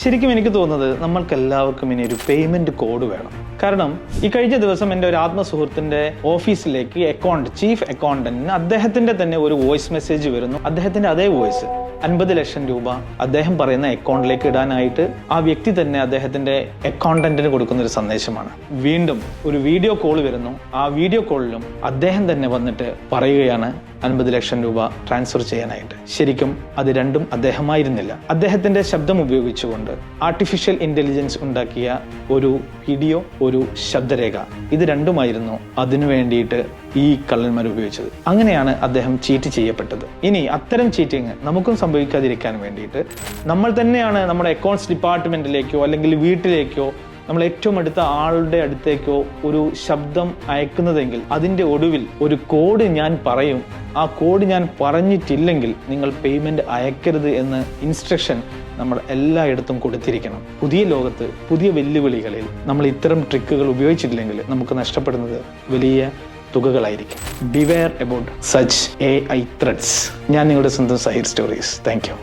ശരിക്കും എനിക്ക് തോന്നുന്നത് നമ്മൾക്കെല്ലാവർക്കും ഇനി ഒരു പേയ്മെന്റ് കോഡ് വേണം. കാരണം ഈ കഴിഞ്ഞ ദിവസം എൻ്റെ ഒരു ആത്മസുഹൃത്തിൻ്റെ ഓഫീസിലേക്ക് ചീഫ് അക്കൗണ്ടന്റിന് അദ്ദേഹത്തിൻ്റെ തന്നെ ഒരു വോയിസ് മെസ്സേജ് വരുന്നു. അദ്ദേഹത്തിൻ്റെ അതേ വോയിസ് 50 ലക്ഷം രൂപ അദ്ദേഹം പറയുന്ന അക്കൗണ്ടിലേക്ക് ഇടാനായിട്ട് ആ വ്യക്തി തന്നെ അദ്ദേഹത്തിന്റെ അക്കൗണ്ടന്റിന് കൊടുക്കുന്ന ഒരു സന്ദേശമാണ്. വീണ്ടും ഒരു വീഡിയോ കോൾ വരുന്നു. ആ വീഡിയോ കോളിലും അദ്ദേഹം തന്നെ വന്നിട്ട് പറയുകയാണ് 50 ലക്ഷം രൂപ ട്രാൻസ്ഫർ ചെയ്യാനായിട്ട്. ശരിക്കും അത് രണ്ടും അദ്ദേഹമായിരുന്നില്ല. അദ്ദേഹത്തിന്റെ ശബ്ദം ഉപയോഗിച്ചുകൊണ്ട് ആർട്ടിഫിഷ്യൽ ഇന്റലിജൻസ് ഉണ്ടാക്കിയ ഒരു വീഡിയോ, ഒരു ശബ്ദരേഖ, ഇത് രണ്ടുമായിരുന്നു അതിനു വേണ്ടിയിട്ട് ഈ കള്ളന്മാർ ഉപയോഗിച്ചത്. അങ്ങനെയാണ് അദ്ദേഹം ചീറ്റ് ചെയ്യപ്പെട്ടത്. ഇനി അത്തരം ചീറ്റിങ് നമുക്കും സംഭവിക്കാതിരിക്കാൻ വേണ്ടിയിട്ട് നമ്മൾ തന്നെയാണ് നമ്മുടെ അക്കൗണ്ട്സ് ഡിപ്പാർട്ട്മെന്റിലേക്കോ അല്ലെങ്കിൽ വീട്ടിലേക്കോ നമ്മൾ ഏറ്റവും അടുത്ത ആളുടെ അടുത്തേക്കോ ഒരു ശബ്ദം അയക്കുന്നതെങ്കിൽ അതിൻ്റെ ഒടുവിൽ ഒരു കോഡ് ഞാൻ പറയും, ആ കോഡ് ഞാൻ പറഞ്ഞിട്ടില്ലെങ്കിൽ നിങ്ങൾ പേയ്മെന്റ് അയക്കരുത് എന്ന് ഇൻസ്ട്രക്ഷൻ നമ്മൾ എല്ലായിടത്തും കൊടുത്തിരിക്കണം. പുതിയ ലോകത്ത് പുതിയ വെല്ലുവിളികളിൽ നമ്മൾ ഇത്തരം ട്രിക്കുകൾ ഉപയോഗിച്ചിട്ടില്ലെങ്കിൽ നമുക്ക് നഷ്ടപ്പെടുന്നത് വലിയ തുകകളായിരിക്കും. Beware about such AI threads. ഞാൻ നിങ്ങളുടെ സ്വന്തം സഹീർ സ്റ്റോറീസ്. Thank you.